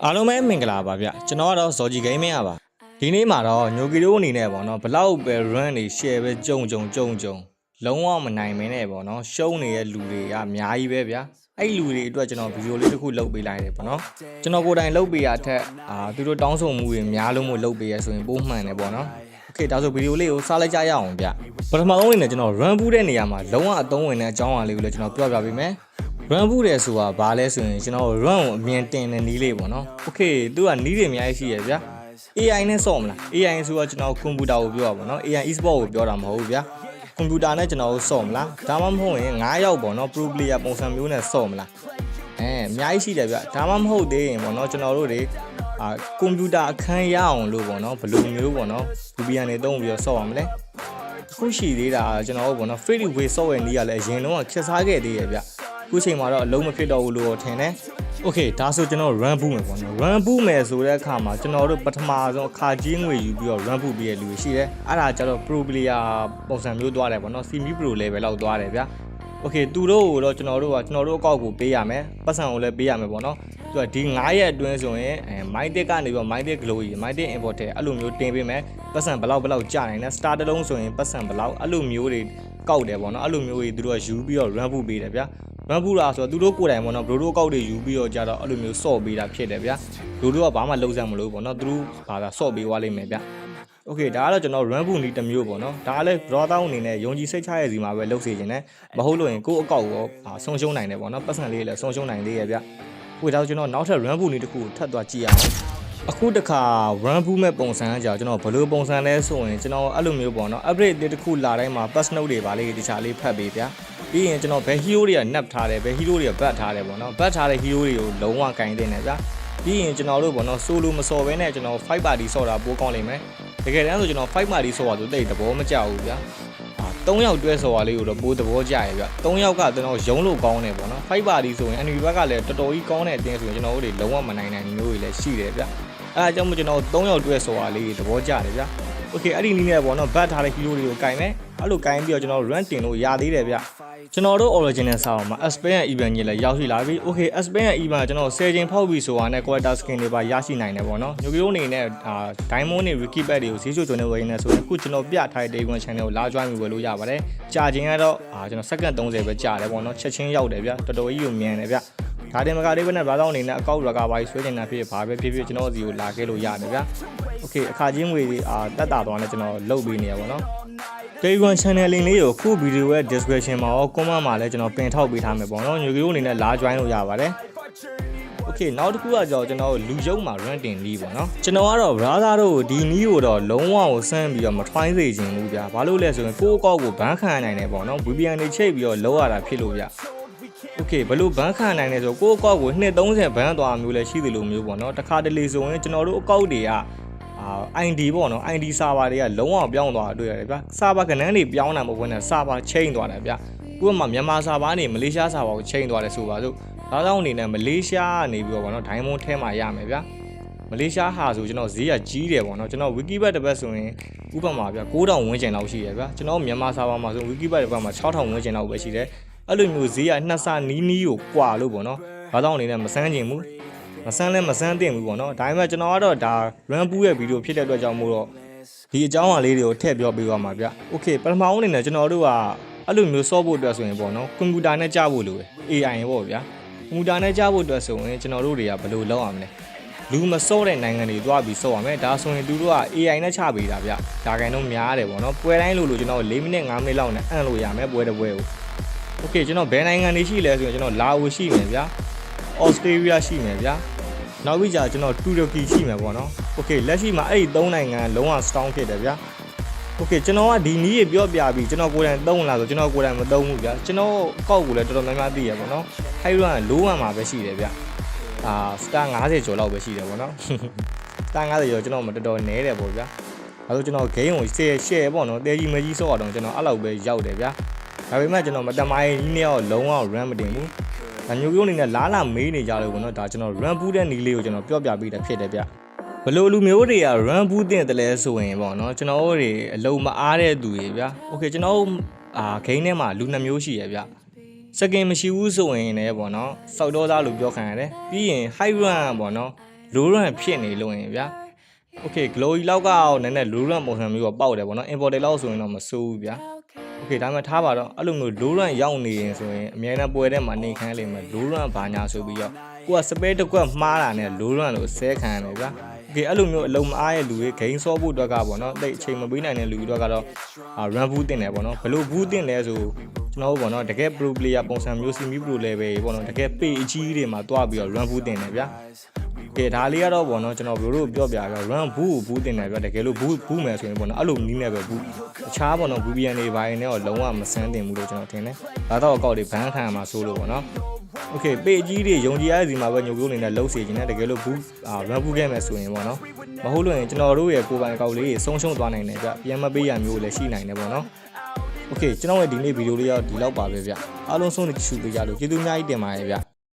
အားလုံးပဲမင်္ဂလာပါဗျကျွန်တော်ကတော့ဇော်ကြီးဂိမ်းမင်းပါဒီနေ့မှာတော့ညိုကီတို့အနေနဲ့ပေါ့နော်ဘလောက်ပဲ run တွေ share ပဲကြုံလုံးဝမနိုင်မင်းနဲ့ပေါ့နော်ရှုံးနေတဲ့လူတွေကအများကြီးပဲဗျာအဲ့လူတွေအတွက်ကျွန်တော်ဗီဒီယိုလေးတစ်ခုလုပ်ပေးလိုက်တယ်ပေါ့နော်ကျွန်တော်ကိုယ်တိုင်လုပ်ပေးရအထက်သူတို့တောင်းဆိုမှုတွေများလို့မို့လုပ်ပေးရဆိုရင်ပို့မှန်တယ်ပေါ့နော်โอเคဒါဆိုဗီဒီယိုလေးကိုစားလိုက်ကြရအောင်ဗျပထမဆုံးအနေနဲ့ကျွန်တော် run ဘူးတဲ့နေရာမှာလုံးဝအသုံးဝင်တဲ့အကြောင်းအရာလေးကိုလည်းကျွန်တော်ပြောပြပေးမယ်run ဘူးတယ်ဆိုတာဘာလဲဆိုရင်ကျွန်တော် run ကိုအမြင်တင်တဲ့နည်းလေးပေါ့နော်။ Okay သူကနည်းတွေအများကြီးရှိရဗျာ။ AI နဲ့စော့မလား။ AI ဆိုတာကျွန်တော်ကွန်ပျူတာကိုပြောတာပေါ့နော်။ AI e-sport ကိုပြောတာမဟုတ်ဘူးဗျာ။ကွန်ပျူတာနဲ့ကျွန်တော်တို့စော့မလား။ဒါမှမဟုတ်ရင်9ယောက်ပေါ့နော် pro player ပုံစံမျိုးနဲ့စော့မလား။အများကြီးရှိတယ်ဗျာ။ဒါမှမဟုတ်သေးရင်ပေါ့နော်ကျွန်တော်တို့တွေကွန်ပျူတာအခန်းရအောင်လို့ပေါ့နော်ဘယ်လိုမျိုးပေါ့နော် VPN တွေသုံးပြီးတော့စော့ရမလဲ။ခုရှိသေးတာကျွန်တော်တို့ပေါ့နော် free to play စော့ရဲ့နည်းကလည်းအရင်တော့ခက်စားခဲ့သေးရဲ့ဗျာ။ခုချိန်မှာတော့အလုံးမဖြစ်တော့ဘူးလို့ထင်တယ်။ Okay ဒါဆိုကျွန်တော် run ဘူးမယ်ပေါ့နော် run ဘူးမယ်ဆိုတဲ့အခါမှာကျွန်တော်တို့ပထမဆုံးအခါကြီးငွေယူပြီးတော့ run ဘူးပြီးရလူရှိတယ်။အဲ့ဒါကျတော့ pro player ပုံစံမျိုးသွားတယ်ပေါ့နော် semi pro level လောက်သွားတယ်ဗျာ။ Okay သူတို့ကိုတော့ကျွန်တော်တို့အကောက်ကိုပေးရမယ်။ပတ်စံကိုလည်းပေးရမယ်ပေါ့နော်။သူကဒီ9ရက်အတွင်းဆိုရင်minded ကနေပြီး minded glowy minded import တဲ့အဲ့လိုမျိုးတင်ပေးမယ်။ပတ်စံဘလောက်ကြာနိုင်လဲ star တစ်လုံးဆိုရင်ပတ်စံဘလောက်အဲ့လိုမျိုးတွေကောက်တယ်ပေါ့နော်။အဲ့လိုမျိုးတွေသူတို့ကယူပြီးတော့ run ဘူးပေးတယ်ဗျာ။ ရန်ပူလာဆိုတော့သူတို့ကိုယ်တိုင်ပေါ့နော်ဘရိုတို့ကောက်တွေယူပြီးတော့ကြတော့အဲ့လိုမျိုးစော့ပေးတာဖြစ်တယ်ဗျာဘရိုတို့ကဘာမှလုံးစမ်းမလို့ပေါ့နော်သူတို့ဘာသာစော့ပေးသွားလိမ့်မယ်ဗျာโอเคဒါကတော့ကျွန်တော် run ပူနီးတစ်မျိုးပေါ့နော်ဒါကလည်း raw တောင်းအနေနဲ့ယုံကြည်စိတ်ချရဲ့စီမှာပဲလုပ်စေခြင်းနဲ့မဟုတ်လို့ရင်ကိုယ့်အကောက်ကိုဆုံးရှုံးနိုင်တယ်ပေါ့နော်ပတ်စံလေးလည်းဆုံးရှုံးနိုင်သေးရဲ့ဗျာဟိုဒါကျွန်တော်နောက်ထပ် run ပူနီးတစ်ခုထပ်သွားကြည့်အောင်အခုတခါ run ပူမဲ့ပုံစံအကြောင်းကျွန်တော်ဘယ်လိုပုံစံလဲဆိုရင်ကျွန်တော်အဲ့လိုမျိုးပေါ့နော် upgrade တစ်ခုလာတိုင်းမှာ patch note တွေပါလေးတခြားလေးဖတ်ပေးဗျာပြီးရင်ကျွန်တော်ဘယ် hero တွေက nap ထားတယ်ဘယ် hero တွေက bat ထားတယ်ပေါ့နော် bat ထားတဲ့ hero တွေကိုလုံးဝကင်တင်တယ်ဗျာပြီးရင်ကျွန်တော်တို့ပေါ့နော် solo မစော်ဘဲနဲ့ကျွန်တော်5 party စော်တာပိုကောင်းလိမ့်မယ်တကယ်တမ်းဆိုကျွန်တော်5 party စော်တာဆိုတိတ်သဘောမကျဘူးဗျာ3ယောက်တွဲစော်တာလေးကိုတော့ပိုသဘောကျရဲ့ဗျ3ယောက်ကကျွန်တော်ရုံးလို့ကောင်းတယ်ပေါ့နော်5 party ဆိုရင် enemy ဘက်ကလည်းတော်တော်ကြီးကောင်းတဲ့အတင်းဆိုရင်ကျွန်တော်တို့တွေလုံးဝမနိုင်နိုင်မျိုးတွေလည်းရှိတယ်ဗျအဲအကြောင်းမို့ကျွန်တော်3ယောက်တွဲစော်တာလေးတွေသဘောကျတယ်ဗျOkay အဲ့ဒီနည်းနဲ့ပေါ့နော် bat ထားတဲ့ hero တွေကိုကင်မယ်အဲ့လိုကင်ပြီးတော့ကျွန်တော် run တင်လို့ရသေးတယ်ဗျကျွန်တော်တို့ original စာအုပ်မှာ Aspen event ကြီးလည်းရောက်ရှိလာပြီ Okay Aspen event ကျွန်တော်10ချိန်ဖောက်ပြီးဆိုတာနဲ့ quarter skin တွေပါရရှိနိုင်တယ်ပေါ့နော်ညိုကီတို့အနေနဲ့diamond တွေ wiki pad တွေကိုဈေးချိုကျွန်းနေဝယ်နေဆိုရင်အခုကျွန်တော်ပြထားတဲ့ day one channel ကိုလာ join ပြီးဝယ်လို့ရပါတယ်ကြာချိန်ကတော့ကျွန်တော် second 30ပဲကြာတယ်ပေါ့နော်ချက်ချင်းရောက်တယ်ဗျတော်တော်ကြီးကိုမြန်တယ်ဗျဒါတင်မကလေးပဲနဲ့ဘာလို့အနေနဲ့အကောက်ရကပါဆွဲနေတာဖြစ်ဘာပဲဖြစ်ဖြစ်ကျွန်တော်စီကိုလာခဲ့လို့ရတယ်ဗျ Okay အခါချင်းငွေတွေတက်တာသွားနေကျွန်တော်လုတ်ပေးနေရပါတော့ Day One Channel link လေးကိုခုဗီဒီယိုရဲ့ description မှာရော comment မှာလည်းကျွန်တော်ပင်ထောက်ပေးထားမယ်ပေါ့နော်ညိုကီတို့အနေနဲ့လာ join လို့ရပါတယ် Okay နောက်တစ်ခုကကြောကျွန်တော်လူရုပ်မှာ run တင်ပြီးပေါ့နော်ကျွန်တော်ကတော့ brother တို့ဒီနီးကိုတော့လုံးဝကိုစမ်းပြီးတော့မထွိုင်းစေချင်ဘူးဗျာဘာလို့လဲဆိုရင်ကိုယ့်အကောက်ကိုဘန်းခံနိုင်တယ်ပေါ့နော် VPN တွေချိတ်ပြီးတော့လောက်ရတာဖြစ်လို့ဗျ Okay ဘလို့ဘန်းခံနိုင်တယ်ဆိုကိုယ့်အကောက်ကို230ဘန်းသွားမျိုးလည်းရှိတယ်လို့မျိုးပေါ့နော်တခါတလေဆိုရင်ကျွန်တော်တို့အကောက်တွေကID ပေါ့နော် ID server တွေကလုံးဝပြောင်းသွားတာတွေ့ရတယ်ဗျာ server ကဏ္ဍတွေပြောင်းတာမဟုတ်ဘူးနဲ့ server change သွားတယ်ဗျာဥပမာမြန်မာ server နေမလေးရှား server ကို change သွားတယ်ဆိုပါစို့ဒါကြောင့်အနေနဲ့မလေးရှားကနေပြီးတော့ပေါ့နော် diamond ထဲမှာရမယ်ဗျာမလေးရှားဟာဆိုကျွန်တော်ဈေးကကြီးတယ်ပေါ့နော်ကျွန်တော် wikibet တစ်ပတ်ဆိုရင်ဥပမာဗျာ9000ဝန်းကျင်လောက်ရှိရဗျာကျွန်တော်မြန်မာ server မှာဆို wikibet တစ်ပတ်မှာ6000ဝန်းကျင်လောက်ပဲရှိတယ်အဲ့လိုမျိုးဈေးကနှစ်ဆနီးကိုကွာလို့ပေါ့နော်ဒါကြောင့်အနေနဲ့မစမ်းချင်ဘူးမစမ်းလဲမစမ်းသင့်ဘူးပေါ့နော်ဒါပေမဲ့ကျွန်တော်ကတော့ဒါ run ပူးရဲ့ဗီဒီယိုဖြစ်တဲ့အတွက်ကြောင့်မို့တော့ဒီအကြောင်းအရာလေးတွေကိုထည့်ပြောပေးသွားမှာဗျ Okay ပထမဦးအနေနဲ့ကျွန်တော်တို့ကအဲ့လိုမျိုးစော့ဖို့အတွက်ဆိုရင်ပေါ့နော်ကွန်ပျူတာနဲ့ကြားဖို့လိုတယ် AI ပေါ့ဗျာကွန်ပျူတာနဲ့ကြားဖို့အတွက်ဆိုရင်ကျွန်တော်တို့တွေကဘယ်လိုလုပ်အောင်လဲလူမစော့တဲ့နိုင်ငံတွေသွားပြီးစော့ရမယ်ဒါဆိုရင်သူတို့က AI နဲ့ချပေးတာဗျဒါကန်တော့များတယ်ပေါ့နော်ပွဲတိုင်းလို့ကျွန်တော်4မိနစ်5မိနစ်လောက်နဲ့အန်လို့ရမယ်ပွဲတစ်ပွဲကို Okay ကျွန်တော်ဘယ်နိုင်ငံတွေရှိလဲဆိုရင်ကျွန်တော်လာအိုရှိမယ်ဗျာ Australia ရှိမယ်ဗျာနောက်ပြီးကျွန်တော်တူရကီရှိမယ်ပေါ့နော် Okay လက်ရှိမှာအဲ့ဒီ3နိုင်ငံလုံးဝ strong ဖြစ်တယ်ဗျာ Okay ကျွန်တော်ကဒီနည်းပြောပြပြီးကျွန်တော်ကိုယ်တိုင်သုံးလာဆိုကျွန်တော်ကိုယ်တိုင်မသုံးဘူးဗျာကျွန်တော်ကောက်ကိုလည်းတော်တော်များများသိရပေါ့နော် high run ကလိုး1မှာပဲရှိတယ်ဗျာstar 50ကျော်လောက်ပဲရှိတယ်ပေါ့နော် star 50ကျော်ကျွန်တော်မတော်တော်နဲတယ်ပေါ့ဗျာအဲဆိုကျွန်တော် game ကို share ပေါ့နော်တဲကြီးမကြီးစော့အောင်ကျွန်တော်အဲ့လောက်ပဲရောက်တယ်ဗျာဒါပေမဲ့ကျွန်တော်မတမိုင်းကြီးနဲ့တော့လုံးဝ run မတင်ဘူးဒါမျိုးမျိုးအနေနဲ့လားလာမေးနေကြလို့ပေါ့နော်ဒါကျွန်တော် run ပူးတဲ့နည်းလေးကိုကျွန်တော်ပြောပြပေးတာဖြစ်တယ်ဗျဘလို့လူမျိုးတွေက run ပူးတင်တယ်လဲဆိုရင်ပေါ့နော်ကျွန်တော်တို့တွေအလုံးမအားတဲ့သူတွေဗျာ Okay ကျွန်တော်ဂိမ်းထဲမှာလူ2မျိုးရှိရဗျစကင်မရှိဘူးဆိုရင်လည်းပေါ့နော်စောက်တော့သားလို့ပြောခံရတယ်ပြီးရင် high run ပေါ့နော် low run ဖြစ်နေလို့ရင်ဗျာ okay glowy လောက်ကနည်းနည်း low run ပုံစံမျိုးတော့ပေါက်တယ်ပေါ့နော် imported လောက်ဆိုရင်တော့မစိုးဘူးဗျာ okay ဒါမှထားပါတော့အဲ့လိုမျိုး low run ရောက်နေရင်ဆိုရင်အများနဲ့ပွဲထဲမှာနေခန်းလိမ့်မယ် low run ဘာညာဆိုပြီးတော့ကိုက spare တစ်ခွက်မှားတာနဲ့ low run လို့ဆဲခံရတယ်ဗျာ okay အဲ့လိုမျိုးအလုံးမအားရဲ့လူတွေ gain ဆော့ဖို့အတွက်ကပေါ့နော်တိတ်အချိန်မပေးနိုင်တဲ့လူတွေအတွက်ကတော့ run ဘူးတင်တယ်ပေါ့နော်ဘယ်လိုဘူးတင်လဲဆိုကျွန်တော်တို့ပေါ့နော်တကယ် pro player ပုံစံမျိုး semi pro level ပေါ့နော်တကယ် pay အကြီးတွေမှာတွားပြီးတော့ run ဘူးတင်တယ်ဗျာ okay ဒါလေးကတော့ပေါ့နော်ကျွန်တော်တို့ပြောပြပြ run ဘူးတင်တယ်ဗျာတကယ်လို့ဘူးမယ်ဆိုရင်ပေါ့နော်အဲ့လိုနီးနေပဲဘူးအခြားပေါ့နော် VPN တွေဘာတွေနဲ့တော့လုံးဝမစမ်းတင်ဘူးလို့ကျွန်တော်ထင်တယ်ဒါတော့အကောက်တွေဘန်းခံရမှာစိုးလို့ပေါ့နော် okay ပေကြီးတွေယုံကြည်ရတဲ့စီမှာပဲညို့ပြောနေတဲ့လှုပ်စီခြင်းနဲ့တကယ်လို့ဘူးrun ဘူးခဲ့မယ်ဆိုရင်ပေါ့နော်မဟုတ်လို့ရင်ကျွန်တော်တို့ရဲ့ကိုယ်ပိုင်အကောက်လေးဆုံးရှုံးသွားနိုင်တယ်ဗျပြန်မပေးရမျိုးလည်းရှိနိုင်တယ်ပေါ့နော် okay ကျွန်တော်ရဲ့ဒီနေ့ဗီဒီယိုလေးတော့ဒီလောက်ပါပဲဗျအားလုံးဆုံးနေကြည့်ရှုပေးကြလို့ကျေးဇူးအများကြီးတင်ပါတယ်ဗျ